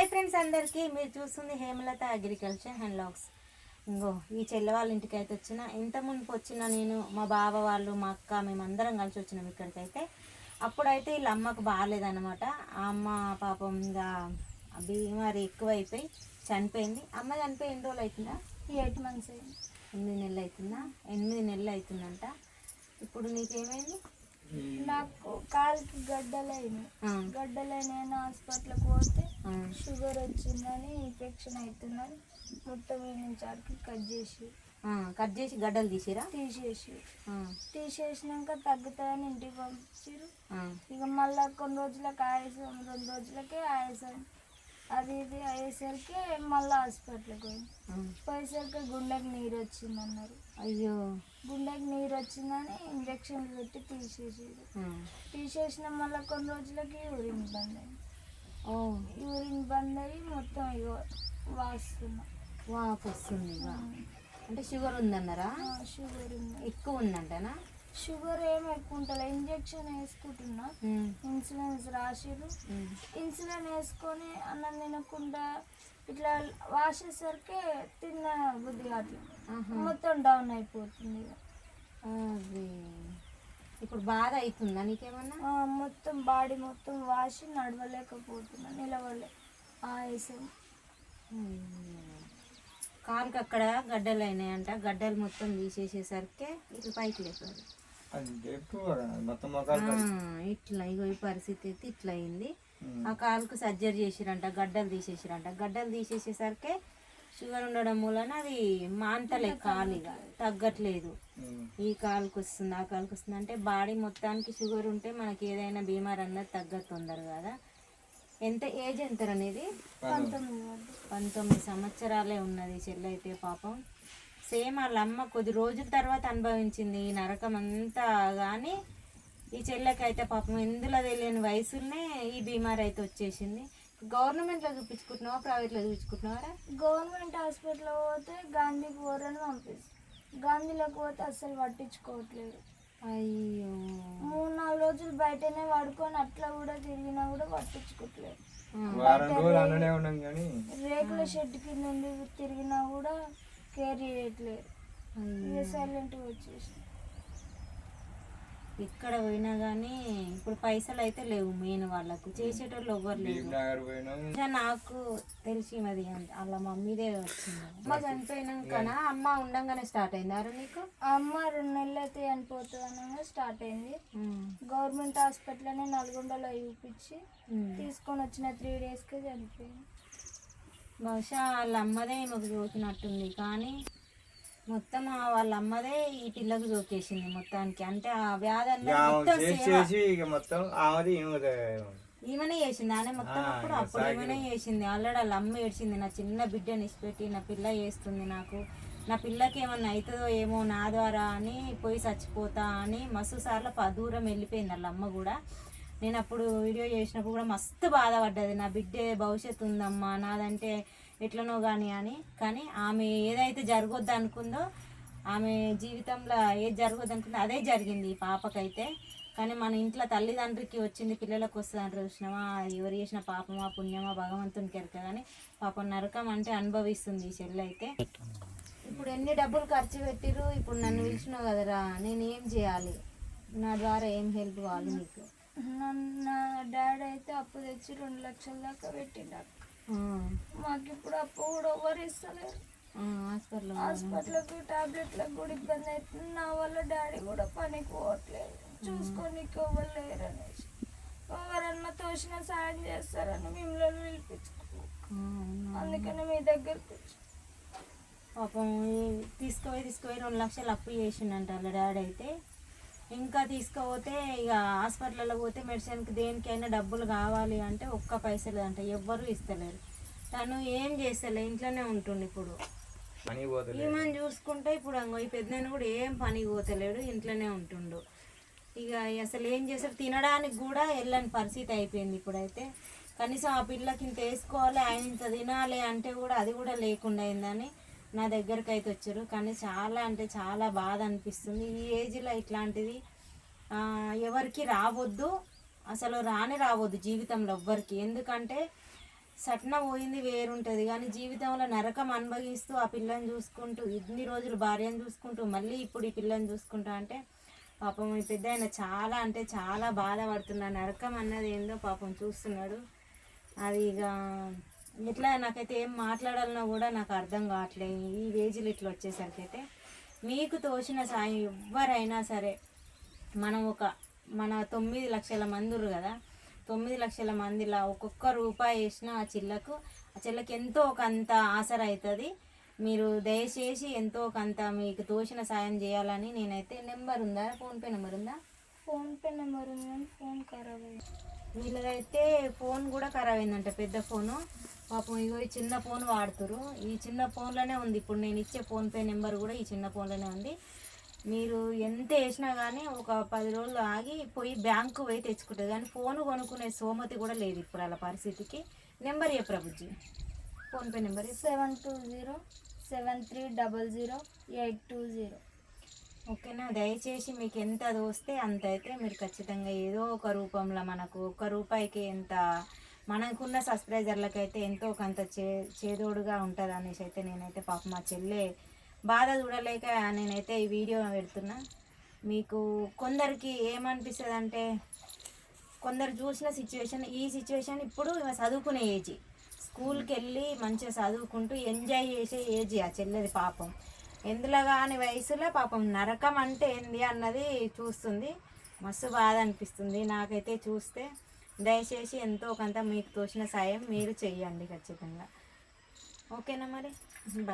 Hi friends, అందరికీ మీరు చూస్తుంది హేమలత అగ్రికల్చర్ అండ్ లాగ్స్. ఇంకో ఈ చెల్లె వాళ్ళ ఇంటికి అయితే వచ్చిన. ఇంత మునుపు వచ్చిన నేను, మా బావ వాళ్ళు, మా అక్క, మేమందరం కలిసి వచ్చినాం ఇక్కడికైతే. అప్పుడైతే వీళ్ళ అమ్మకు బాగాలేదన్నమాట. ఆ అమ్మ పాపం ఇంకా బీమారి ఎక్కువైపోయి చనిపోయింది. అమ్మ చనిపోయి ఎన్ని రోజులు అవుతుందా? 8 months అయింది. 8 నెలలు అవుతుందా? 8 నెలలు అవుతుందంట. ఇప్పుడు నీకేమైంది? నాకు కాలుకి గడ్డలైన హాస్పిటల్కి పోతే షుగర్ వచ్చిందని, ఇన్ఫెక్షన్ అవుతుందని మొత్తం నుంచి ఆడికి కట్ చేసి గడ్డలు తీసేసినాక తగ్గుతుందని ఇంటికి పంపించారు. ఇక మళ్ళీ కొన్ని రోజులకి ఆయాసం, 2 రోజులకే ఆయాసం అది ఇది అయ్యేసరికి మళ్ళీ హాస్పిటల్కి పోయేసరికి గుండెకి నీరు వచ్చిందన్నారు. అయ్యో, గుండెకి నీరు వచ్చిందని ఇంజక్షన్లు పెట్టి తీసేసిన మళ్ళీ కొన్ని రోజులకి యూరిన్ బంద్ అయింది. యూరిన్ బంద్ అయ్యి మొత్తం వాపు వస్తుంది. అంటే షుగర్ ఉందన్నారా? షుగర్ ఉంది, ఎక్కువ ఉందంటనా? షుగర్ ఏమి ఎక్కువ ఉంటుంది. ఇంజక్షన్ వేసుకుంటున్నా, ఇన్సులిన్స్ రాసిరు. ఇన్సులిన్ వేసుకొని అన్నం తినకుండా ఇట్లా వాసేసరికి తిన్న బుద్ధి అట్లా మొత్తం డౌన్ అయిపోతుంది. అది ఇప్పుడు బాధ అవుతుందా నీకేమన్నా? మొత్తం బాడీ మొత్తం వాసి నడవలేకపోతున్నా, నిలవలే ఆయాసం. కాలుకి అక్కడ గడ్డలు అయినాయంట. గడ్డలు మొత్తం తీసేసేసరికి ఇట్లా పైకి లేపారు. ఇట్లా ఇగో ఈ పరిస్థితి అయితే ఇట్లా అయింది. ఆ కాలుకు సర్జరీ చేసిరంట, గడ్డలు తీసేసిరంట. గడ్డలు తీసేసేసరికి షుగర్ ఉండడం మూలన అది మాంతలే, కాలుగా తగ్గట్లేదు. ఈ కాలుకు వస్తుంది, ఆ కాలుకు వస్తుంది. అంటే బాడీ మొత్తానికి షుగర్ ఉంటే మనకి ఏదైనా బీమార్ అన్నది తగ్గదు తొందరగా కదా. ఎంత ఏజ్ ఎంత అనేది? 19 సంవత్సరాలే ఉన్నది చెల్లి అయితే. పాపం సేమ్ వాళ్ళ అమ్మ కొద్ది రోజుల తర్వాత అనుభవించింది ఈ నరకం అంతా. కానీ ఈ చెల్లెకైతే పాపం ఎందులో తెలియని వయసులోనే ఈ బీమారి అయితే వచ్చేసింది. గవర్నమెంట్లో చూపించుకుంటున్నావా, ప్రైవేట్లో చూపించుకుంటున్నావా? గవర్నమెంట్ హాస్పిటల్లో పోతే గాంధీకి పోరని పంపిస్తుంది. గాంధీలోకి పోతే అస్సలు పట్టించుకోవట్లేదు. అయ్యో, 3-4 రోజులు బయటనే పడుకొని అట్లా కూడా తిరిగినా కూడా పట్టించుకోవట్లేదు. రేకుల షెడ్ కింద తిరిగినా కూడా కేర్ చేయట్లేదు. సైలెంట్గా వచ్చేసి ఎక్కడ పోయినా కానీ ఇప్పుడు పైసలు అయితే లేవు. మెయిన్ వాళ్ళకు చేసేటోళ్ళు ఎవ్వరు లేవు. నాకు తెలిసి అది వాళ్ళ మమ్మీదే వచ్చింది. అమ్మ చనిపోయినాక అమ్మ ఉండంగానే స్టార్ట్ అయింది. అరే నీకు అమ్మ 2 నెలలు అయితే చనిపోతుంది అనగా స్టార్ట్ అయింది. గవర్నమెంట్ హాస్పిటల్లోనే నల్గొండలో చూపించి తీసుకొని వచ్చిన 3 డేస్కే చనిపోయింది. బహుశా వాళ్ళ అమ్మదే మాకు చూసినట్టుంది. కానీ మొత్తం వాళ్ళ అమ్మదే ఈ పిల్లకు జోకేసింది మొత్తానికి. అంటే ఆ వ్యాధి ఈమెనే చేసింది. ఆమె మొత్తం అప్పుడు ఈమెనే చేసింది. ఆల్రెడీ వాళ్ళ అమ్మ ఏడ్చింది, నా చిన్న బిడ్డని ఇచ్చిపెట్టి నా పిల్ల చేస్తుంది, నా పిల్లకి ఏమన్నా అవుతుందో ఏమో నా ద్వారా అని పోయి చచ్చిపోతా అని మస్తు సార్లు దూరం వెళ్ళిపోయింది వాళ్ళ అమ్మ కూడా. నేను అప్పుడు వీడియో చేసినప్పుడు కూడా మస్తు బాధపడ్డది. నా బిడ్డే భవిష్యత్తు ఉందమ్మా, నాదంటే ఎట్లనో అని. కానీ ఆమె ఏదైతే జరగొద్దు అనుకుందో, ఆమె జీవితంలో ఏది జరగొద్దు అనుకుందో అదే జరిగింది ఈ పాపకైతే. కానీ మన ఇంట్లో తల్లిదండ్రికి వచ్చింది పిల్లలకు వస్తుంది అంటారు చూసినామా. ఎవరు చేసిన పాపమా పుణ్యమా భగవంతునికి ఎరక. కానీ పాపం నరకం అంటే అనుభవిస్తుంది ఈ చెల్లి అయితే. ఇప్పుడు ఎన్ని డబ్బులు ఖర్చు పెట్టిరు. ఇప్పుడు నన్ను పిలిచినావు కదరా, నేను ఏం చేయాలి? నా ద్వారా ఏం హెల్ప్ కావాలి నీకు? నా డాడీ అయితే అప్పు తెచ్చి 2 లక్షల దాకా పెట్టినారు. మాకు ఇప్పుడు అప్పు కూడా ఎవరు ఇస్తలేరు. హాస్పిటల్కి టాబ్లెట్లకు కూడా ఇబ్బంది అవుతుంది. నా వల్ల డాడీ కూడా పనికి పోవట్లేదు, చూసుకోనికి ఎవరు లేరు అనేసి. ఎవరన్నా తోసిన సాయం చేస్తారని మిమ్మల్ని పిలిపించుకున్నాం. అందుకని మీ దగ్గరకు పాపం తీసుకుపోయి 2 లక్షలు అప్పు చేసిండంట వాళ్ళ డాడీ అయితే. ఇంకా తీసుకుపోతే ఇక హాస్పిటల్లో పోతే మెడిసిన్కి దేనికైనా డబ్బులు కావాలి అంటే ఒక్క పైసలు అంట ఎవ్వరూ ఇస్తలేరు. తను ఏం చేస్తలే, ఇంట్లోనే ఉంటుండు. ఇప్పుడు ఈమెను చూసుకుంటే ఇప్పుడు ఈ పెద్దనాన్న కూడా ఏం పనికి పోతలేడు, ఇంట్లోనే ఉంటుండు. ఇక అసలు ఏం చేస్తారు, తినడానికి కూడా వెళ్ళని పరిస్థితి అయిపోయింది ఇప్పుడైతే. కనీసం ఆ పిల్లకి ఇంత వేసుకోవాలి, ఆయన ఇంత తినాలి అంటే కూడా అది కూడా లేకుండా అయిందని నా దగ్గరకు అయితే వచ్చారు. కానీ చాలా అంటే చాలా బాధ అనిపిస్తుంది. ఈ ఏజ్లో ఇట్లాంటిది ఎవరికి రావద్దు, అసలు రావద్దు జీవితంలో ఎవ్వరికి. ఎందుకంటే సట్న పోయింది వేరుంటుంది, కానీ జీవితంలో నరకం అనుభవిస్తూ ఆ పిల్లని చూసుకుంటూ ఇన్ని రోజులు భార్యను చూసుకుంటూ మళ్ళీ ఇప్పుడు ఈ పిల్లని చూసుకుంటా అంటే పాపం ఈ పెద్ద ఆయన చాలా అంటే చాలా బాధపడుతున్నాడు. నరకం అన్నది ఏందో పాపం చూస్తున్నాడు. అది ఇక ఎట్లా నాకైతే ఏం మాట్లాడాలన్నా కూడా నాకు అర్థం కావట్లేదు ఈ ఏజ్లో ఇట్లా వచ్చేసరికి. అయితే మీకు తోచిన సాయం ఎవరైనా సరే, మన 9 లక్షల మంది ఉన్నారు కదా, 9 లక్షల మందిలో ఒక్కొక్క రూపాయి వేసినా ఆ చెల్లకి ఎంతో కొంత ఆసరా అవుతుంది. మీరు దయచేసి ఎంతో కొంత మీకు తోచిన సాయం చేయాలని నేనైతే నెంబర్ ఉందా, ఫోన్పే నెంబర్ ఉందా? ఫోన్పే నెంబర్ ఉంది కానీ ఫోన్ ఖరాబ్ అయింది. వీళ్ళదైతే ఫోన్ కూడా ఖరాబ్ అయిందంట, పెద్ద ఫోను. పాపం ఇగో ఈ చిన్న ఫోన్ వాడుతురు, ఈ చిన్న ఫోన్లోనే ఉంది. ఇప్పుడు నేను ఇచ్చే ఫోన్పే నెంబర్ కూడా ఈ చిన్న ఫోన్లోనే ఉంది. మీరు ఎంత వేసినా కానీ ఒక 10 రోజులు ఆగి పోయి బ్యాంకు పోయి తెచ్చుకుంటుంది, కానీ ఫోన్ కొనుక్కునే సోమతి కూడా లేదు ఇప్పుడు అలా పరిస్థితికి. నెంబర్ చెప్పరా బుజ్జి, ఫోన్పే నెంబర్ 72073000820. ఓకేనా? దయచేసి మీకు ఎంత దోస్తే అంత అయితే మీరు ఖచ్చితంగా ఏదో ఒక రూపంలో మనకు 1 రూపాయికి ఎంత మనకున్న సబ్స్క్రైబర్లకైతే ఎంతో కొంత చేదోడుగా ఉంటుంది అనేసి అయితే నేనైతే పాపం మా చెల్లె బాధ చూడలేక నేనైతే ఈ వీడియో పెడుతున్నా. మీకు కొందరికి ఏమనిపిస్తుంది అంటే, కొందరు చూసిన ఈ సిచ్యువేషన్ ఇప్పుడు చదువుకునే ఏజ్, స్కూల్కి వెళ్ళి మంచిగా చదువుకుంటూ ఎంజాయ్ చేసే ఏజ్ ఆ చెల్లెది. పాపం ఎందులో కాని వయసులో పాపం నరకం అంటే ఏంది అన్నది చూస్తుంది. మస్తు బాధ అనిపిస్తుంది నాకైతే చూస్తే. దయచేసి ఎంతో కొంత మీకు తోచిన సాయం మీరు చెయ్యండి ఖచ్చితంగా. ఓకేనా మరి? బాయ్.